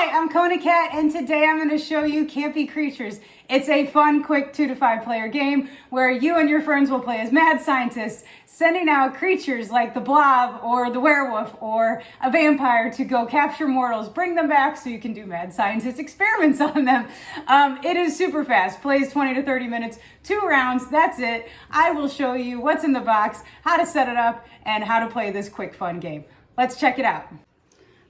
Hi, I'm Kona Cat, and today I'm going to show you Campy Creatures. It's a fun, quick 2 to 5 player game where you and your friends will play as mad scientists, sending out creatures like the blob or the werewolf or a vampire to go capture mortals, bring them back so you can do mad scientist experiments on them. It is super fast, plays 20 to 30 minutes, 2 rounds, that's it. I will show you what's in the box, how to set it up, and how to play this quick, fun game. Let's check it out.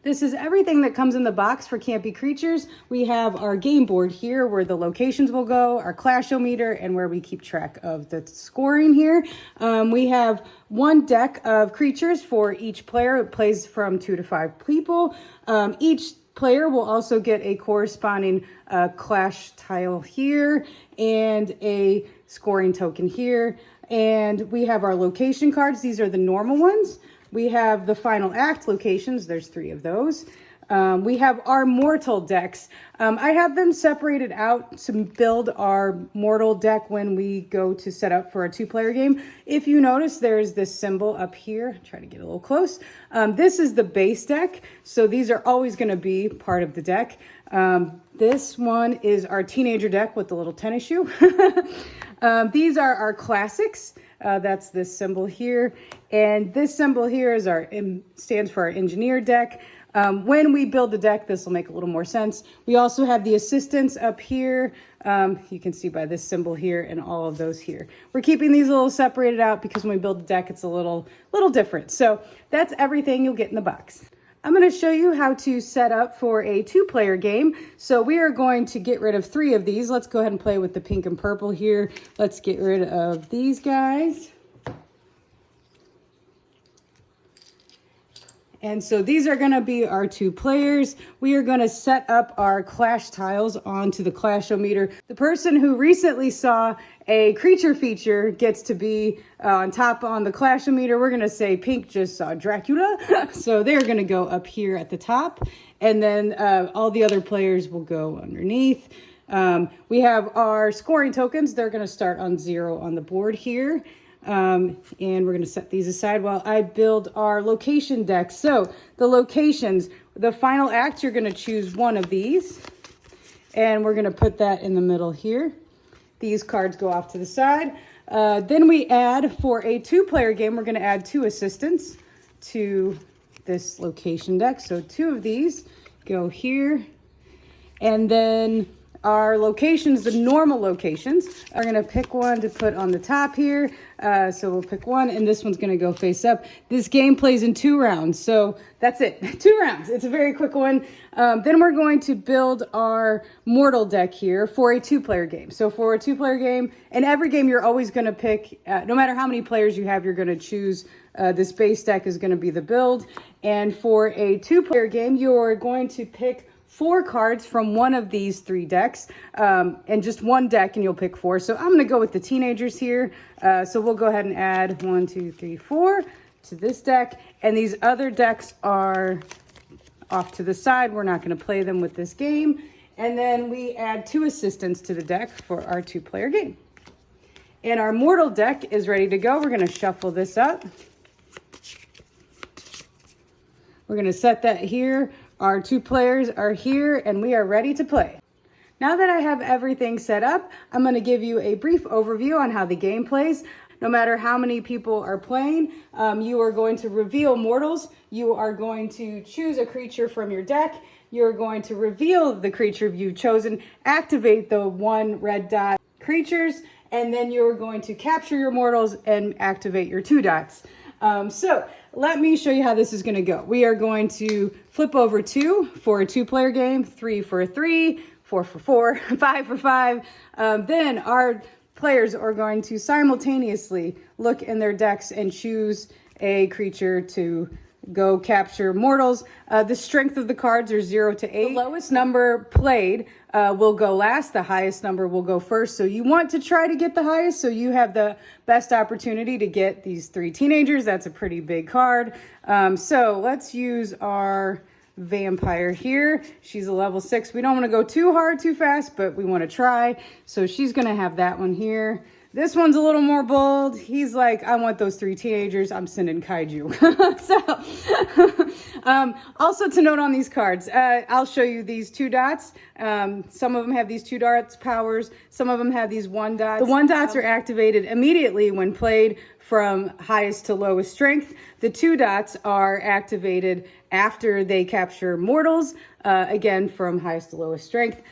This is everything that comes in the box for Campy Creatures. We have our game board here where the locations will go, our clash-o-meter, and where we keep track of the scoring here. We have one deck of creatures for each player. It plays from 2 to 5 people. Each player will also get a corresponding clash tile here and a scoring token here. And we have our location cards. These are the normal ones. We have the final act locations. There's 3 of those. We have our mortal decks. I have them separated out to build our mortal deck when we go to set up for a 2-player game. If you notice, there's this symbol up here. Try to get a little close. This is the base deck. So these are always going to be part of the deck. This one is our teenager deck with the little tennis shoe. These are our classics. That's this symbol here. And this symbol here is stands for our engineer deck. When we build the deck, this will make a little more sense. We also have the assistants up here. You can see by this symbol here and all of those here. We're keeping these a little separated out because when we build the deck, it's a little different. So that's everything you'll get in the box. I'm going to show you how to set up for a 2-player game. So we are going to get rid of 3 of these. Let's go ahead and play with the pink and purple here. Let's get rid of these guys. And so these are going to be our 2 players. We are going to set up our clash tiles onto the clash-o-meter. The person who recently saw a creature feature gets to be on top on the clash-o-meter. We're going to say pink just saw Dracula. So they're going to go up here at the top. And then all the other players will go underneath. We have our scoring tokens. They're going to start on 0 on the board here. And we're going to set these aside while I build our location deck. So the locations, the final act, you're going to choose one of these and we're going to put that in the middle here. These cards go off to the side. Then we add, for a 2-player game, we're going to add 2 assistants to this location deck. So 2 of these go here. And then our locations, the normal locations, are going to pick one to put on the top here. So we'll pick one, and this one's going to go face up. This game plays in 2 rounds, so that's it. 2 rounds. It's a very quick one. Then we're going to build our mortal deck here for a 2-player game. So for a 2-player game, and every game you're always going to pick, no matter how many players you have, you're going to choose this base deck is going to be the build. And for a 2-player game, you're going to pick 4 cards from one of these 3 decks, and just one deck and you'll pick 4. So I'm going to go with the teenagers here. So we'll go ahead and add 1, 2, 3, 4 to this deck. And these other decks are off to the side. We're not going to play them with this game. And then we add 2 assistants to the deck for our 2-player game. And our mortal deck is ready to go. We're going to shuffle this up. We're going to set that here. Our 2 players are here and we are ready to play. Now that I have everything set up, I'm going to give you a brief overview on how the game plays. No matter how many people are playing, you are going to reveal mortals. You are going to choose a creature from your deck. You're going to reveal the creature you've chosen, activate the 1 red dot creatures, and then you're going to capture your mortals and activate your 2 dots. So let me show you how this is going to go. We are going to flip over 2 for a 2-player game, 3 for a 3, 4 for 4, 5 for 5. Then our players are going to simultaneously look in their decks and choose a creature to go capture mortals. The strength of the cards are 0 to 8. The lowest number played will go last. The highest number will go first. So you want to try to get the highest so you have the best opportunity to get these 3 teenagers. That's a pretty big card. So let's use our vampire here. She's a level 6. We don't want to go too hard, too fast, but we want to try. So she's going to have that one here. This one's a little more bold. He's like, I want those 3 teenagers. I'm sending kaiju. Also to note on these cards, I'll show you these 2 dots. Some of them have these 2 dots powers. Some of them have these 1 dots. The 1 dots are activated immediately when played from highest to lowest strength. The 2 dots are activated after they capture mortals, again, from highest to lowest strength.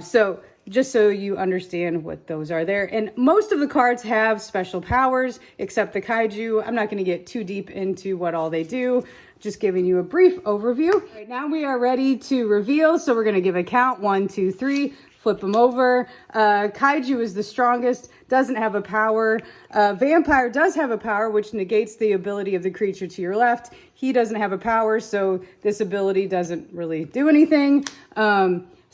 So just so you understand what those are there. And most of the cards have special powers, except the kaiju. I'm not going to get too deep into what all they do, just giving you a brief overview. Right now we are ready to reveal, so we're going to give a count, 1, 2, 3, flip them over. Kaiju is the strongest, doesn't have a power. Vampire does have a power, which negates the ability of the creature to your left. He doesn't have a power, so this ability doesn't really do anything.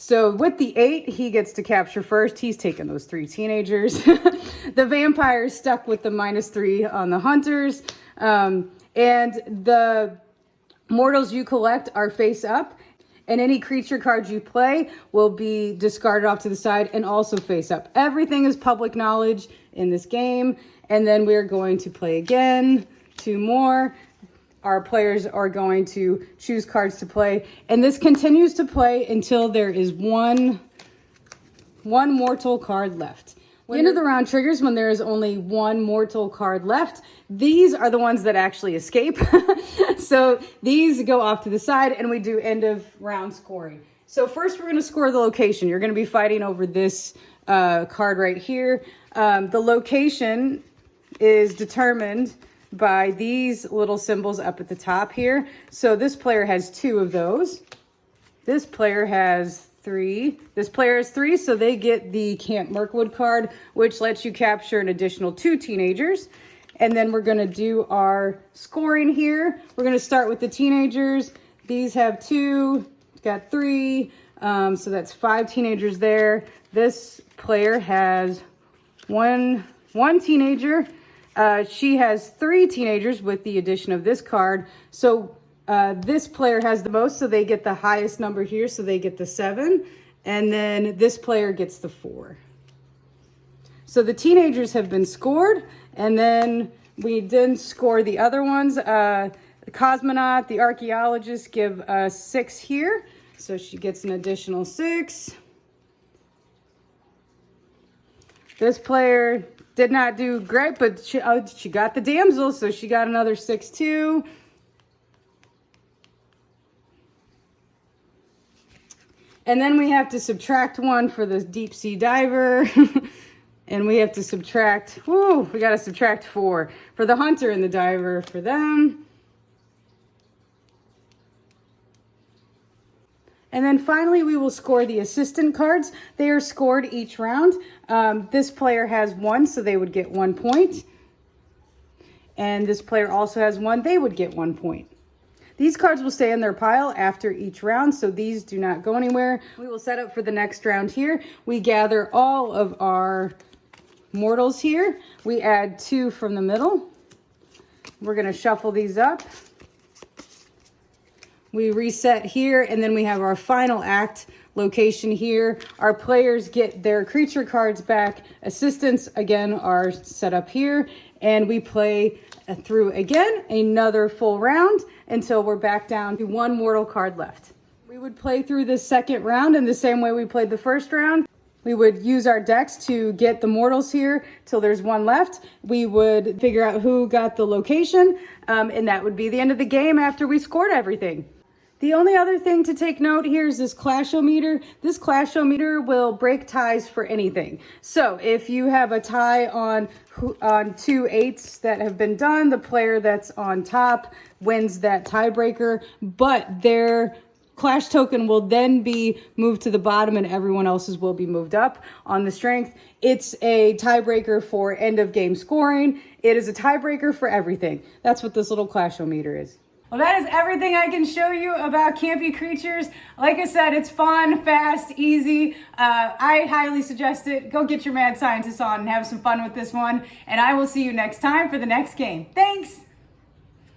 So with the 8, he gets to capture first. He's taking those 3 teenagers. The vampire is stuck with the -3 on the hunters. And the mortals you collect are face up. And any creature cards you play will be discarded off to the side and also face up. Everything is public knowledge in this game. And then we're going to play again, 2 more. Our players are going to choose cards to play, and this continues to play until there is one mortal card left. The end of the round triggers when there is only 1 mortal card left. These are the ones that actually escape. So these go off to the side, and we do end of round scoring. So first we're going to score the location. You're going to be fighting over this card right here. The location is determined by these little symbols up at the top here. So this player has 2 of those. This player has 3. This player has 3, so they get the Camp Mirkwood card, which lets you capture an additional 2 teenagers. And then we're going to do our scoring here. We're going to start with the teenagers. These have 2, got 3, so that's 5 teenagers there. This player has one teenager. She has 3 teenagers with the addition of this card. So this player has the most, so they get the highest number here, so they get the 7. And then this player gets the 4. So the teenagers have been scored, and then we didn't score the other ones. The cosmonaut, the archaeologist give 6 here, so she gets an additional 6. This player did not do great, but she got the damsel, so she got another 6 too. And then we have to subtract 1 for the deep sea diver. And we have to subtract, we got to subtract 4 for the hunter and the diver for them. And then finally, we will score the assistant cards. They are scored each round. This player has 1, so they would get 1 point. And this player also has 1, they would get 1 point. These cards will stay in their pile after each round, so these do not go anywhere. We will set up for the next round here. We gather all of our mortals here. We add 2 from the middle. We're going to shuffle these up. We reset here, and then we have our final act location here. Our players get their creature cards back. Assistants, again, are set up here, and we play through, again, another full round until we're back down to 1 mortal card left. We would play through the second round in the same way we played the first round. We would use our decks to get the mortals here till there's 1 left. We would figure out who got the location, and that would be the end of the game after we scored everything. The only other thing to take note here is this clashometer. This clashometer will break ties for anything. So if you have a tie on 2 8s that have been done, the player that's on top wins that tiebreaker, but their clash token will then be moved to the bottom and everyone else's will be moved up on the strength. It's a tiebreaker for end of game scoring. It is a tiebreaker for everything. That's what this little clashometer is. Well, that is everything I can show you about Campy Creatures. Like I said, it's fun, fast, easy. I highly suggest it. Go get your mad scientist on and have some fun with this one. And I will see you next time for the next game. Thanks!